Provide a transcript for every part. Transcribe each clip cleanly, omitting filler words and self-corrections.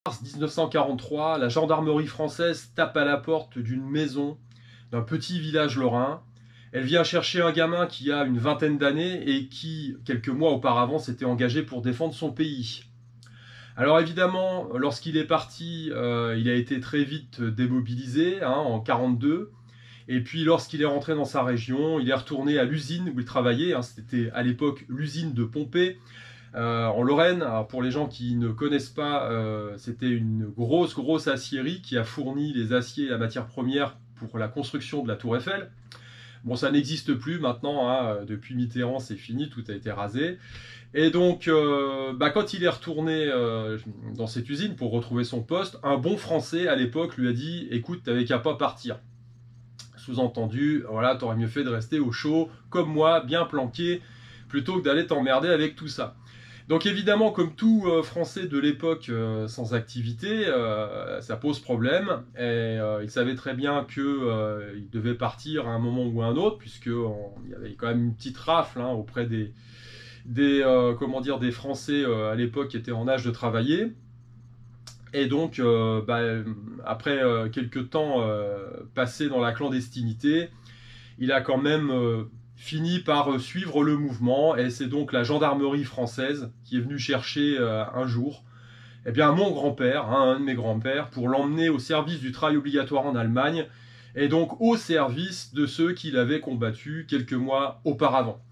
mars 1943, la gendarmerie française tape à la porte d'une maison d'un petit village lorrain. Elle vient chercher un gamin qui a une vingtaine d'années et qui, quelques mois auparavant, s'était engagé pour défendre son pays. Alors évidemment, lorsqu'il est parti, il a été très vite démobilisé en 1942. Et puis lorsqu'il est rentré dans sa région, il est retourné à l'usine où il travaillait. C'était à l'époque l'usine de Pompée. En Lorraine. Alors pour les gens qui ne connaissent pas, c'était une grosse aciérie qui a fourni les aciers et la matière première pour la construction de la Tour Eiffel. Bon, ça n'existe plus maintenant, depuis Mitterrand, c'est fini, tout a été rasé. Et donc, quand il est retourné dans cette usine pour retrouver son poste, un bon Français à l'époque lui a dit « Écoute, t'avais qu'à pas partir ». Sous-entendu, voilà, t'aurais mieux fait de rester au chaud, comme moi, bien planqué, plutôt que d'aller t'emmerder avec tout ça. Donc évidemment, comme tout Français de l'époque sans activité, ça pose problème. Et il savait très bien qu'il devait partir à un moment ou à un autre, puisqu'il y avait quand même une petite rafle auprès des Français à l'époque qui étaient en âge de travailler. Et donc, après quelques temps passés dans la clandestinité, il a quand même fini par suivre le mouvement, et c'est donc la gendarmerie française qui est venue chercher un jour mon grand-père, un de mes grands-pères, pour l'emmener au service du travail obligatoire en Allemagne, et donc au service de ceux qui l'avaient combattu quelques mois auparavant.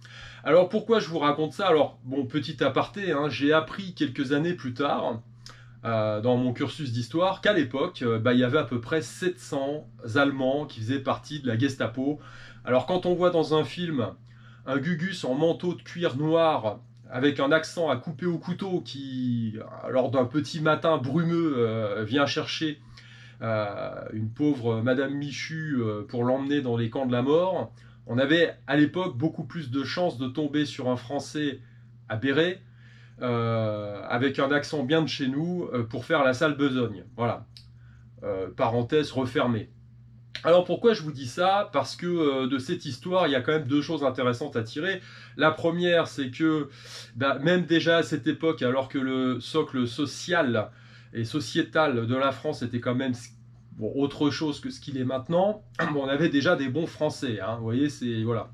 Alors pourquoi je vous raconte ça? Alors, bon, petit aparté, j'ai appris quelques années plus tard, dans mon cursus d'histoire, qu'à l'époque, il y avait à peu près 700 Allemands qui faisaient partie de la Gestapo. Alors quand on voit dans un film un Gugus en manteau de cuir noir avec un accent à couper au couteau qui, lors d'un petit matin brumeux, vient chercher une pauvre Madame Michu pour l'emmener dans les camps de la mort, on avait à l'époque beaucoup plus de chances de tomber sur un Français à béret, avec un accent bien de chez nous, pour faire la sale besogne. Voilà. Parenthèse refermée. Alors pourquoi je vous dis ça? Parce que de cette histoire, il y a quand même deux choses intéressantes à tirer. La première, c'est que même déjà à cette époque, alors que le socle social et sociétal de la France était quand même autre chose que ce qu'il est maintenant, on avait déjà des bons Français. Vous voyez, c'est voilà.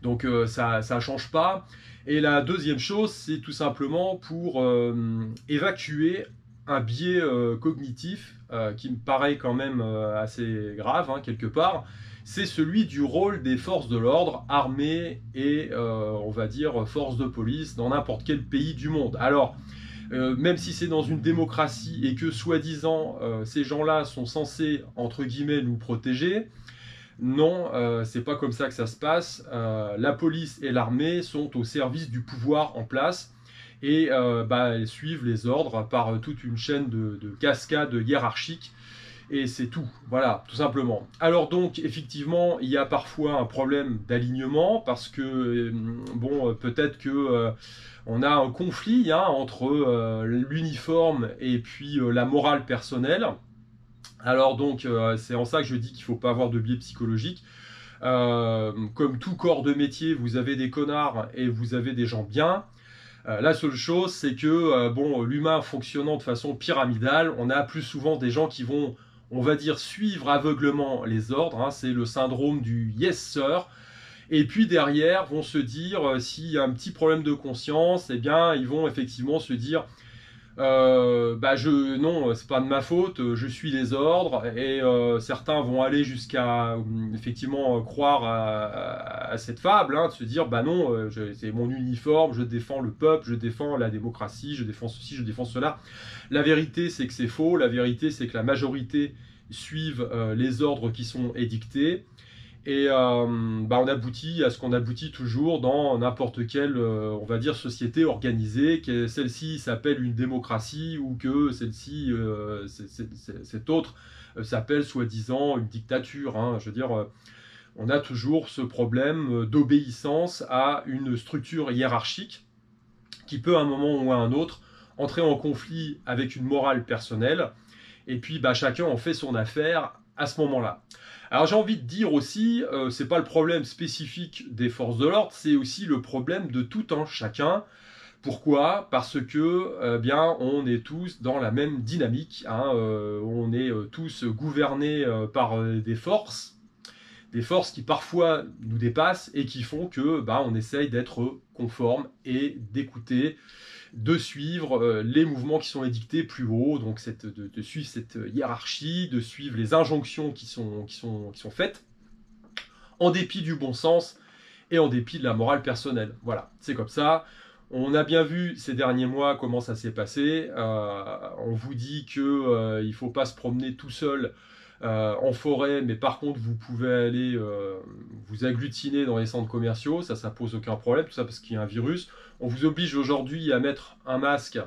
Donc ça ne change pas. Et la deuxième chose, c'est tout simplement pour évacuer un biais cognitif qui me paraît quand même assez grave, quelque part. C'est celui du rôle des forces de l'ordre, armées et, on va dire, forces de police dans n'importe quel pays du monde. Alors, même si c'est dans une démocratie et que, soi-disant, ces gens-là sont censés, entre guillemets, nous protéger, non, c'est pas comme ça que ça se passe. La police et l'armée sont au service du pouvoir en place et elles suivent les ordres par toute une chaîne de cascades hiérarchiques, et c'est tout, voilà, tout simplement. Alors donc, effectivement, il y a parfois un problème d'alignement parce que, peut-être que on a un conflit entre l'uniforme et puis la morale personnelle. Alors donc, c'est en ça que je dis qu'il ne faut pas avoir de biais psychologique. Comme tout corps de métier, vous avez des connards et vous avez des gens bien. La seule chose, c'est que l'humain fonctionnant de façon pyramidale, on a plus souvent des gens qui vont, on va dire, suivre aveuglement les ordres. C'est le syndrome du yes sir. Et puis derrière, vont se dire, s'il y a un petit problème de conscience, eh bien, ils vont effectivement se dire non, c'est pas de ma faute, je suis les ordres, et certains vont aller jusqu'à effectivement croire à cette fable, de se dire non, c'est mon uniforme, je défends le peuple, je défends la démocratie, je défends ceci, je défends cela. La vérité, c'est que c'est faux. La vérité, c'est que la majorité suivent les ordres qui sont édictés. Et on aboutit à ce qu'on aboutit toujours dans n'importe quelle, on va dire, société organisée, que celle-ci s'appelle une démocratie ou que celle-ci, cette autre, s'appelle soi-disant une dictature. Je veux dire, on a toujours ce problème d'obéissance à une structure hiérarchique qui peut à un moment ou à un autre entrer en conflit avec une morale personnelle. Et puis chacun en fait son affaire à ce moment-là. Alors j'ai envie de dire aussi, c'est pas le problème spécifique des forces de l'ordre, c'est aussi le problème de tout un chacun, Pourquoi? Parce que bien, on est tous dans la même dynamique, hein, on est tous gouvernés par des forces qui parfois nous dépassent et qui font que bah, on essaye d'être conforme et d'écouter, de suivre les mouvements qui sont édictés plus haut, donc de suivre cette hiérarchie, de suivre les injonctions qui sont faites, en dépit du bon sens et en dépit de la morale personnelle. Voilà, c'est comme ça. On a bien vu ces derniers mois comment ça s'est passé. On vous dit qu'il ne faut pas se promener tout seul en forêt, mais par contre vous pouvez aller vous agglutiner dans les centres commerciaux, ça pose aucun problème, tout ça parce qu'il y a un virus. On vous oblige aujourd'hui à mettre un masque,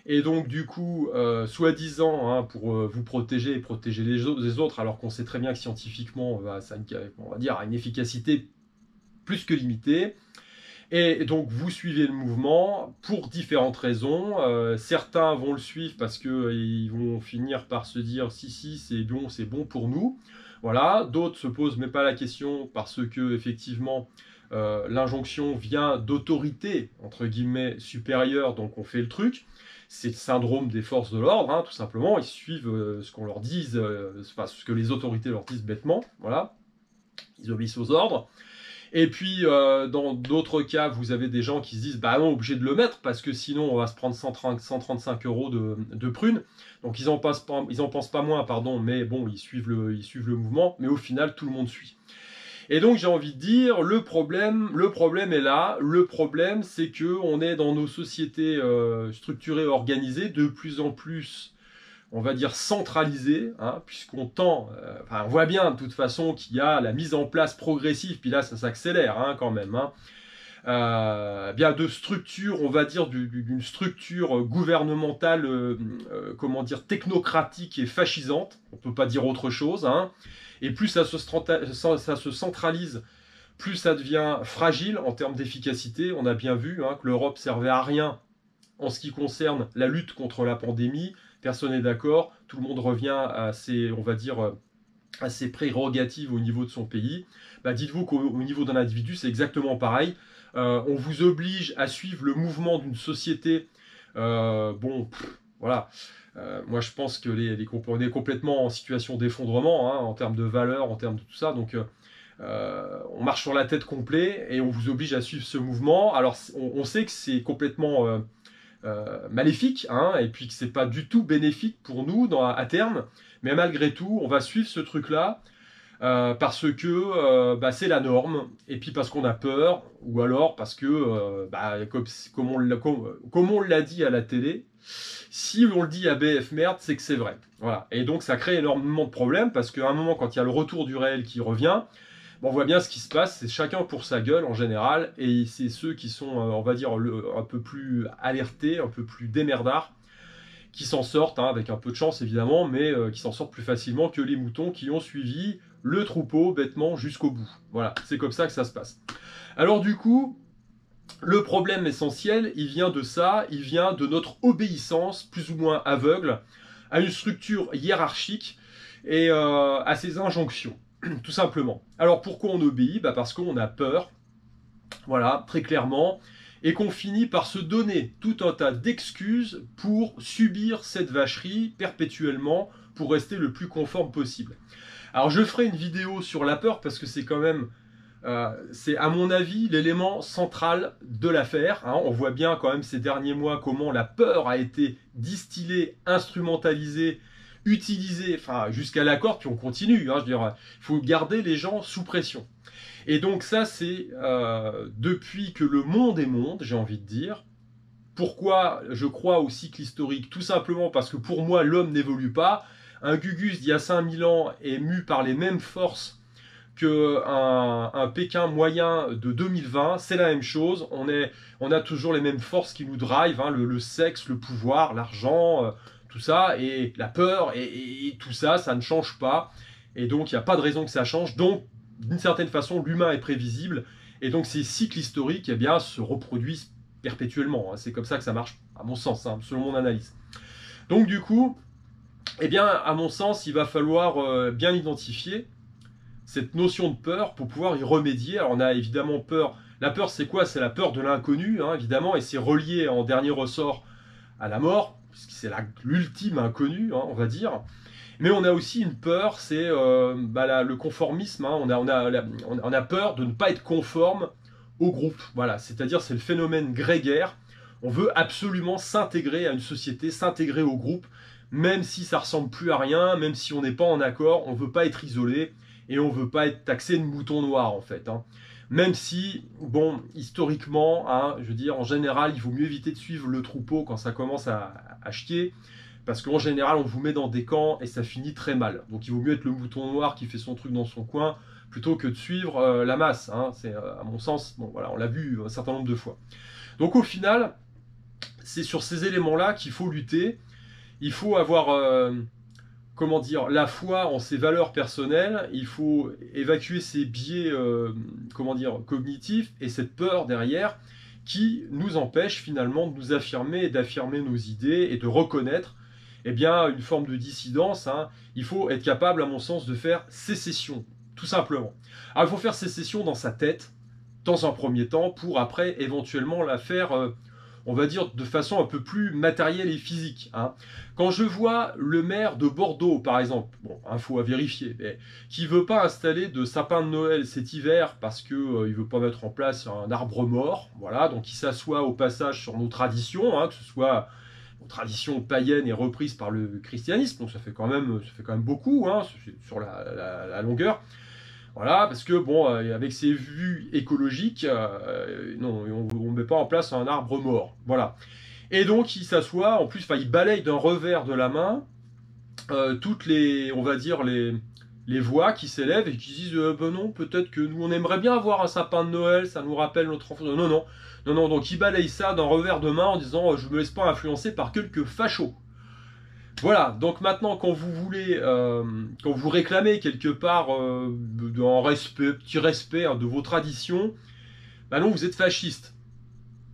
et donc du coup, soi-disant, hein, pour vous protéger et protéger les autres, alors qu'on sait très bien que scientifiquement, ça on va dire, a une efficacité plus que limitée. Et donc vous suivez le mouvement pour différentes raisons. Certains vont le suivre parce qu'ils vont finir par se dire si c'est bon pour nous. Voilà. D'autres se posent même pas la question parce que effectivement l'injonction vient d'autorité entre guillemets supérieure, donc on fait le truc. C'est le syndrome des forces de l'ordre, hein, tout simplement. Ils suivent ce qu'on leur dise, enfin, ce que les autorités leur disent bêtement. Voilà. Ils obéissent aux ordres. Et puis, dans d'autres cas, vous avez des gens qui se disent « Bah non, obligé de le mettre, parce que sinon, on va se prendre 135 € de prunes. » Donc, ils en pensent pas moins, pardon, mais bon, ils suivent le mouvement. Mais au final, tout le monde suit. Et donc, j'ai envie de dire, le problème est là. Le problème, c'est qu'on est dans nos sociétés structurées, organisées, de plus en plus, on va dire centralisé, hein, puisqu'on tend, enfin, on voit bien de toute façon qu'il y a la mise en place progressive, puis là ça s'accélère hein, quand même, hein, bien de structure, on va dire d'une structure gouvernementale, comment dire, technocratique et fascisante, on peut pas dire autre chose, hein, et plus ça se centralise, plus ça devient fragile en termes d'efficacité. On a bien vu hein, que l'Europe servait à rien en ce qui concerne la lutte contre la pandémie. Personne n'est d'accord, tout le monde revient à ses, on va dire, à ses prérogatives au niveau de son pays. Bah, dites-vous qu'au niveau d'un individu, c'est exactement pareil. On vous oblige à suivre le mouvement d'une société. Voilà. Moi, je pense que on est complètement en situation d'effondrement hein, en termes de valeur, en termes de tout ça. Donc, on marche sur la tête complet et on vous oblige à suivre ce mouvement. Alors, on sait que c'est complètement maléfique, hein, et puis que c'est pas du tout bénéfique pour nous à terme, mais malgré tout, on va suivre ce truc-là parce que c'est la norme, et puis parce qu'on a peur, ou alors parce que, comme on l'a dit à la télé, si on le dit à BF Merde, c'est que c'est vrai. Voilà. Et donc ça crée énormément de problèmes, parce qu'à un moment, quand il y a le retour du réel qui revient, on voit bien ce qui se passe, c'est chacun pour sa gueule en général, et c'est ceux qui sont, on va dire, un peu plus alertés, un peu plus démerdards, qui s'en sortent, hein, avec un peu de chance évidemment, mais qui s'en sortent plus facilement que les moutons qui ont suivi le troupeau bêtement jusqu'au bout. Voilà, c'est comme ça que ça se passe. Alors du coup, le problème essentiel, il vient de ça, il vient de notre obéissance, plus ou moins aveugle, à une structure hiérarchique et à ses injonctions. Tout simplement. Alors pourquoi on obéit? Parce qu'on a peur, voilà, très clairement, et qu'on finit par se donner tout un tas d'excuses pour subir cette vacherie perpétuellement, pour rester le plus conforme possible. Alors je ferai une vidéo sur la peur, parce que c'est quand même, c'est à mon avis l'élément central de l'affaire, hein. On voit bien quand même ces derniers mois comment la peur a été distillée, instrumentalisée, utilisé, enfin jusqu'à la corde, puis on continue, hein, je veux dire, il faut garder les gens sous pression. Et donc ça c'est depuis que le monde est monde, j'ai envie de dire. Pourquoi je crois au cycle historique? Tout simplement parce que pour moi l'homme n'évolue pas. Un Gugus d'il y a 5000 ans est mu par les mêmes forces qu'un Pékin moyen de 2020, c'est la même chose, on a toujours les mêmes forces qui nous drive, hein, le sexe, le pouvoir, l'argent, tout ça, et la peur, et tout ça, ça ne change pas, et donc il n'y a pas de raison que ça change. Donc d'une certaine façon, l'humain est prévisible, et donc ces cycles historiques se reproduisent perpétuellement, hein. C'est comme ça que ça marche, à mon sens, hein, selon mon analyse. Donc du coup, à mon sens, il va falloir bien identifier cette notion de peur pour pouvoir y remédier. Alors on a évidemment peur La peur, c'est quoi? C'est la peur de l'inconnu, hein, évidemment, et c'est relié en dernier ressort à la mort, puisque c'est l'ultime inconnu, hein, on va dire. Mais on a aussi une peur, c'est le conformisme, hein. On a peur de ne pas être conforme au groupe. Voilà, c'est-à-dire c'est le phénomène grégaire. On veut absolument s'intégrer à une société, s'intégrer au groupe, même si ça ressemble plus à rien, même si on n'est pas en accord, on veut pas être isolé et on veut pas être taxé de mouton noir en fait, hein. Même si, bon, historiquement, hein, je veux dire, en général, il vaut mieux éviter de suivre le troupeau quand ça commence à chier, parce qu'en général, on vous met dans des camps et ça finit très mal. Donc il vaut mieux être le mouton noir qui fait son truc dans son coin, plutôt que de suivre la masse, hein. C'est, à mon sens, bon voilà, on l'a vu un certain nombre de fois. Donc au final, c'est sur ces éléments-là qu'il faut lutter. Il faut avoir, comment dire, la foi en ses valeurs personnelles. Il faut évacuer ses biais, comment dire, cognitifs et cette peur derrière qui nous empêche finalement de nous affirmer et d'affirmer nos idées et de reconnaître, eh bien, une forme de dissidence, hein. Il faut être capable, à mon sens, de faire sécession, tout simplement. Alors, il faut faire sécession dans sa tête, dans un premier temps, pour après, éventuellement, la faire, on va dire, de façon un peu plus matérielle et physique, hein. Quand je vois le maire de Bordeaux, par exemple, bon, info à vérifier, mais qui veut pas installer de sapin de Noël cet hiver parce que il veut pas mettre en place un arbre mort, voilà, donc il s'assoit au passage sur nos traditions, hein, que ce soit nos traditions païennes et reprises par le christianisme, donc ça fait quand même beaucoup, hein, sur la longueur. Voilà, parce que bon, avec ses vues écologiques, non, on ne met pas en place un arbre mort. Voilà. Et donc il s'assoit, en plus, enfin, il balaye d'un revers de la main toutes les, on va dire, les voix qui s'élèvent et qui disent ben non, peut-être que nous on aimerait bien avoir un sapin de Noël, ça nous rappelle notre enfance. Non, non, non, non, donc il balaye ça d'un revers de main en disant je me laisse pas influencer par quelques fachos. Voilà, donc maintenant quand vous voulez, quand vous réclamez quelque part un respect, petit respect, hein, de vos traditions, bah non, vous êtes fasciste.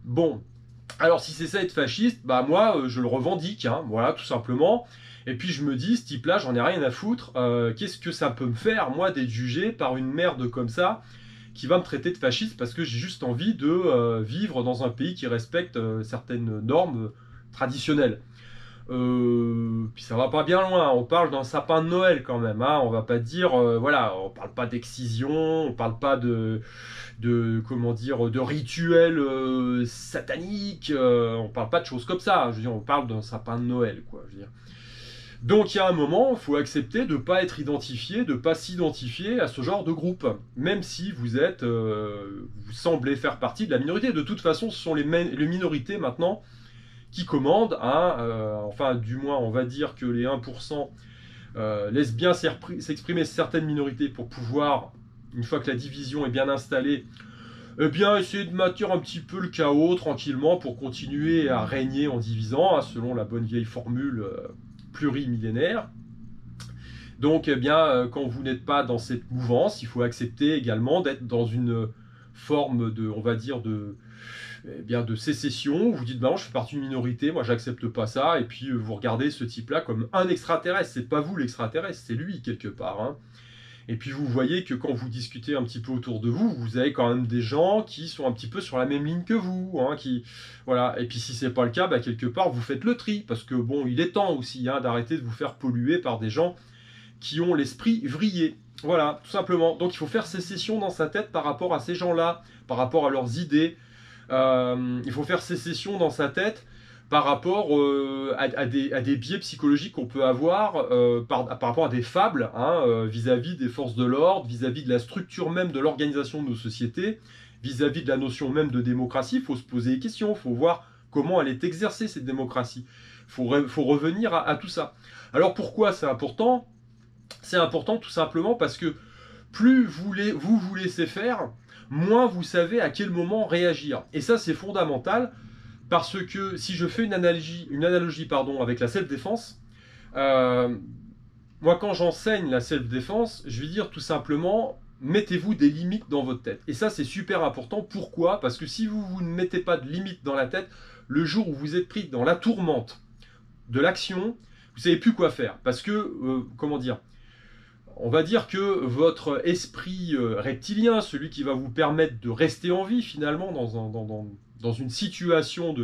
Bon, alors si c'est ça être fasciste, bah moi je le revendique, hein, voilà, tout simplement. Et puis je me dis, ce type-là, j'en ai rien à foutre. Qu'est-ce que ça peut me faire, moi, d'être jugé par une merde comme ça, qui va me traiter de fasciste parce que j'ai juste envie de vivre dans un pays qui respecte certaines normes traditionnelles. Puis ça va pas bien loin, on parle d'un sapin de Noël quand même, hein. On va pas dire, voilà, on parle pas d'excision, on parle pas comment dire, de rituels sataniques, on parle pas de choses comme ça, je veux dire, on parle d'un sapin de Noël, quoi, je veux dire. Donc il y a un moment, il faut accepter de ne pas être identifié, de ne pas s'identifier à ce genre de groupe, même si vous êtes, vous semblez faire partie de la minorité. De toute façon, ce sont les minorités maintenant qui commandent, hein, enfin du moins on va dire que les 1% laissent bien s'exprimer certaines minorités pour pouvoir, une fois que la division est bien installée, eh bien essayer de maintenir un petit peu le chaos tranquillement pour continuer à régner en divisant, hein, selon la bonne vieille formule plurimillénaire. Donc, eh bien, quand vous n'êtes pas dans cette mouvance, il faut accepter également d'être dans une forme de, on va dire, eh bien, de sécession. Vous dites, bah non, je fais partie d'une minorité, moi j'accepte pas ça, et puis vous regardez ce type-là comme un extraterrestre. C'est pas vous l'extraterrestre, c'est lui quelque part, hein. Et puis vous voyez que quand vous discutez un petit peu autour de vous, vous avez quand même des gens qui sont un petit peu sur la même ligne que vous, hein, voilà. Et puis si c'est pas le cas, bah, quelque part vous faites le tri, parce que bon, il est temps aussi, hein, d'arrêter de vous faire polluer par des gens qui ont l'esprit vrillé. Voilà, tout simplement. Donc il faut faire sécession dans sa tête par rapport à ces gens-là, par rapport à leurs idées. Il faut faire sécession dans sa tête par rapport à des biais psychologiques qu'on peut avoir par rapport à des fables, hein, vis-à-vis des forces de l'ordre, vis-à-vis de la structure même de l'organisation de nos sociétés, vis-à-vis de la notion même de démocratie. Il faut se poser des questions, il faut voir comment elle est exercée, cette démocratie. Il faut revenir à tout ça. Alors pourquoi c'est important? C'est important tout simplement parce que plus vous laissez faire, moins vous savez à quel moment réagir. Et ça, c'est fondamental. Parce que si je fais une analogie pardon, avec la self-défense, moi quand j'enseigne la self-défense, je vais dire tout simplement, mettez-vous des limites dans votre tête. Et ça c'est super important. Pourquoi? Parce que si vous ne mettez pas de limites dans la tête, le jour où vous êtes pris dans la tourmente de l'action, vous ne savez plus quoi faire. Parce que, comment dire, on va dire que votre esprit reptilien, celui qui va vous permettre de rester en vie finalement dans une situation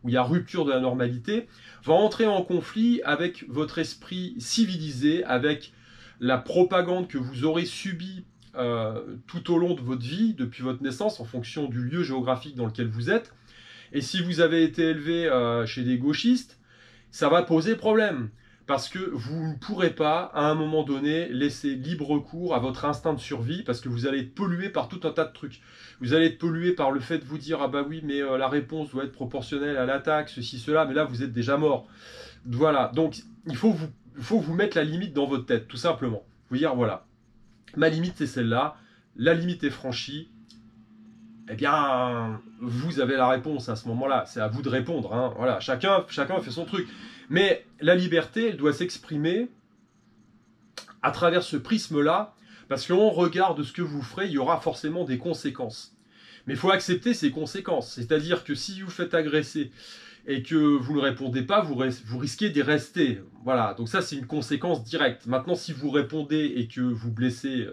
où il y a rupture de la normalité, va entrer en conflit avec votre esprit civilisé, avec la propagande que vous aurez subie tout au long de votre vie, depuis votre naissance, en fonction du lieu géographique dans lequel vous êtes. Et si vous avez été élevé chez des gauchistes, ça va poser problème. Parce que vous ne pourrez pas, à un moment donné, laisser libre cours à votre instinct de survie, parce que vous allez être pollué par tout un tas de trucs. Vous allez être pollué par le fait de vous dire « Ah bah oui, mais la réponse doit être proportionnelle à l'attaque, ceci, cela », mais là, vous êtes déjà mort. Voilà, donc il faut vous mettre la limite dans votre tête, tout simplement. Vous dire « Voilà, ma limite, c'est celle-là, la limite est franchie ». Eh bien, vous avez la réponse à ce moment-là. C'est à vous de répondre. Hein. Voilà, chacun fait son truc. Mais la liberté, elle doit s'exprimer à travers ce prisme-là, parce qu'en regard de ce que vous ferez, il y aura forcément des conséquences. Mais il faut accepter ces conséquences. C'est-à-dire que si vous faites agresser et que vous ne répondez pas, vous risquez d'y rester. Voilà, donc ça, c'est une conséquence directe. Maintenant, si vous répondez et que vous blessez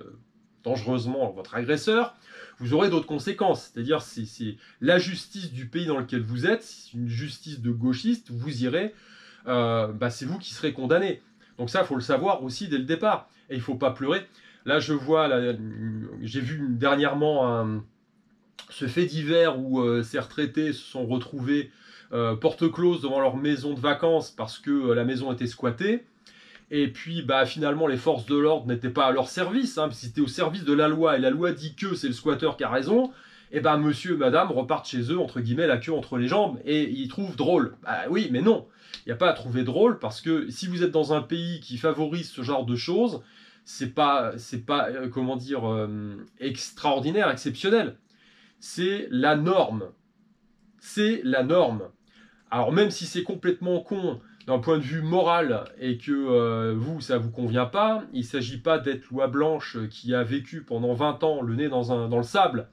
dangereusement votre agresseur, vous aurez d'autres conséquences. C'est-à-dire, c'est la justice du pays dans lequel vous êtes, c'est une justice de gauchiste, vous irez, c'est vous qui serez condamné. Donc ça, il faut le savoir aussi dès le départ. Et il ne faut pas pleurer. Là, je vois, j'ai vu dernièrement ce fait divers où ces retraités se sont retrouvés porte close devant leur maison de vacances parce que la maison était squattée. Et puis, finalement, les forces de l'ordre n'étaient pas à leur service, hein, parce qu'ils étaient au service de la loi, et la loi dit que c'est le squatteur qui a raison, et monsieur, madame repartent chez eux, entre guillemets, la queue entre les jambes, et ils trouvent drôle. Bah oui, mais non, il n'y a pas à trouver drôle, parce que si vous êtes dans un pays qui favorise ce genre de choses, c'est pas extraordinaire, exceptionnel. C'est la norme. C'est la norme. Alors même si c'est complètement con, d'un point de vue moral et que ça ne vous convient pas, il ne s'agit pas d'être loi blanche qui a vécu pendant 20 ans le nez dans le sable,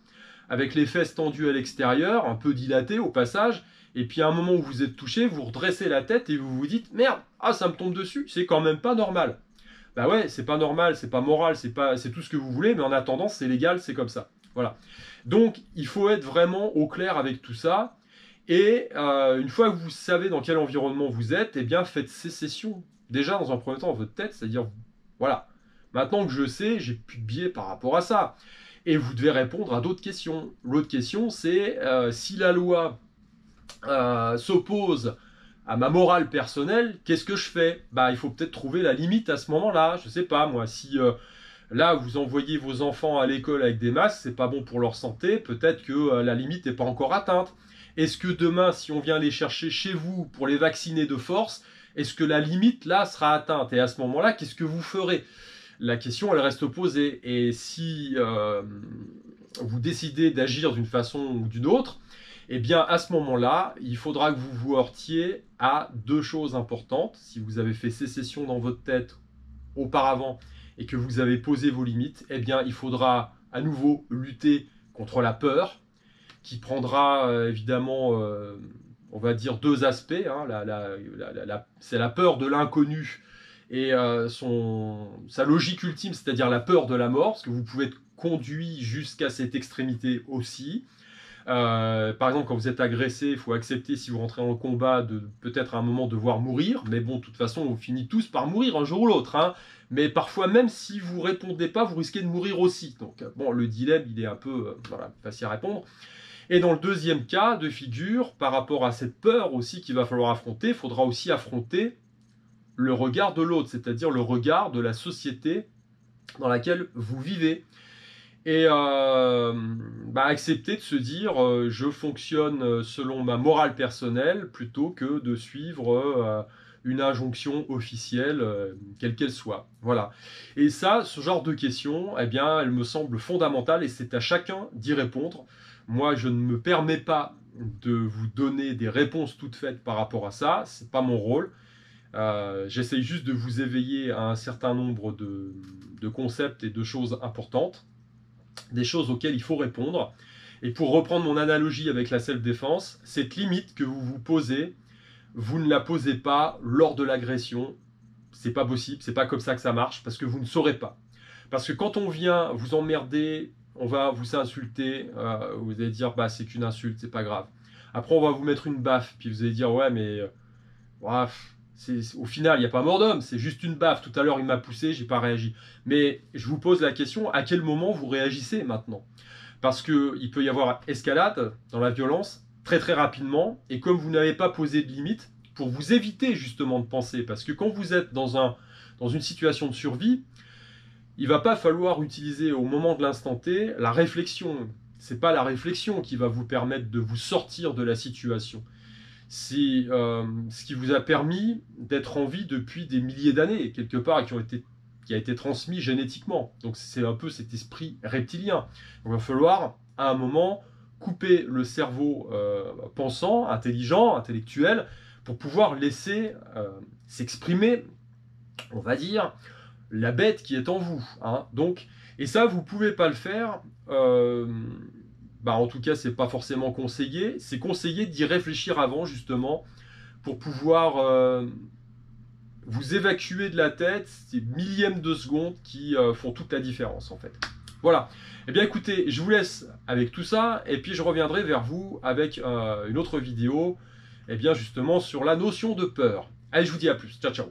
avec les fesses tendues à l'extérieur, un peu dilatées au passage, et puis à un moment où vous êtes touché, vous redressez la tête et vous vous dites « Merde, ça me tombe dessus, c'est quand même pas normal ». Bah ouais, c'est pas normal, c'est pas moral, c'est tout ce que vous voulez, mais en attendant, c'est légal, c'est comme ça. Voilà. Donc, il faut être vraiment au clair avec tout ça. Et une fois que vous savez dans quel environnement vous êtes, eh bien faites sécession. Déjà dans un premier temps dans votre tête, c'est-à-dire, voilà, maintenant que je sais, j'ai plus de biais par rapport à ça. Et vous devez répondre à d'autres questions. L'autre question, c'est si la loi s'oppose à ma morale personnelle, qu'est-ce que je fais? Il faut peut-être trouver la limite à ce moment-là. Je sais pas, moi, si là, vous envoyez vos enfants à l'école avec des masques, c'est pas bon pour leur santé, peut-être que la limite n'est pas encore atteinte. Est-ce que demain, si on vient les chercher chez vous pour les vacciner de force, est-ce que la limite, là, sera atteinte? Et à ce moment-là, qu'est-ce que vous ferez? La question, elle reste posée. Et si vous décidez d'agir d'une façon ou d'une autre, eh bien, à ce moment-là, il faudra que vous vous heurtiez à deux choses importantes. Si vous avez fait sécession dans votre tête auparavant et que vous avez posé vos limites, eh bien, il faudra à nouveau lutter contre la peur, qui prendra évidemment, on va dire, deux aspects. Hein. C'est la peur de l'inconnu et sa logique ultime, c'est-à-dire la peur de la mort, parce que vous pouvez être conduit jusqu'à cette extrémité aussi. Par exemple, quand vous êtes agressé, il faut accepter, si vous rentrez en combat, de peut-être à un moment devoir mourir. Mais bon, de toute façon, on finit tous par mourir un jour ou l'autre. Hein. Mais parfois, même si vous ne répondez pas, vous risquez de mourir aussi. Donc, bon, le dilemme, il est un peu facile à répondre. Et dans le deuxième cas de figure, par rapport à cette peur aussi qu'il va falloir affronter, il faudra aussi affronter le regard de l'autre, c'est-à-dire le regard de la société dans laquelle vous vivez. Et accepter de se dire je fonctionne selon ma morale personnelle plutôt que de suivre une injonction officielle, quelle qu'elle soit. Voilà. Et ça, ce genre de questions, eh bien, elles me semblent fondamentales et c'est à chacun d'y répondre. Moi, je ne me permets pas de vous donner des réponses toutes faites par rapport à ça. C'est pas mon rôle. J'essaye juste de vous éveiller à un certain nombre de concepts et de choses importantes, des choses auxquelles il faut répondre. Et pour reprendre mon analogie avec la self-défense, cette limite que vous vous posez, vous ne la posez pas lors de l'agression. C'est pas possible, c'est pas comme ça que ça marche, parce que vous ne saurez pas. Parce que quand on vient vous emmerder, on va vous insulter, vous allez dire bah c'est qu'une insulte, c'est pas grave. Après on va vous mettre une baffe, puis vous allez dire ouais mais bref, au final il n'y a pas mort d'homme, c'est juste une baffe. Tout à l'heure il m'a poussé, j'ai pas réagi. Mais je vous pose la question, à quel moment vous réagissez maintenant? Parce qu'il peut y avoir escalade dans la violence très très rapidement, et comme vous n'avez pas posé de limite, pour vous éviter justement de penser, parce que quand vous êtes dans une situation de survie, il va pas falloir utiliser au moment de l'instant T la réflexion. C'est pas la réflexion qui va vous permettre de vous sortir de la situation. C'est ce qui vous a permis d'être en vie depuis des milliers d'années, quelque part, qui a été transmis génétiquement. Donc c'est un peu cet esprit reptilien. Donc, il va falloir, à un moment, couper le cerveau pensant, intelligent, intellectuel, pour pouvoir laisser s'exprimer, on va dire, la bête qui est en vous. Hein. Donc, et ça, vous ne pouvez pas le faire. En tout cas, c'est pas forcément conseillé. C'est conseillé d'y réfléchir avant, justement, pour pouvoir vous évacuer de la tête ces millièmes de secondes qui font toute la différence, en fait. Voilà. Eh bien, écoutez, je vous laisse avec tout ça, et puis je reviendrai vers vous avec une autre vidéo, eh bien, justement, sur la notion de peur. Allez, je vous dis à plus. Ciao, ciao.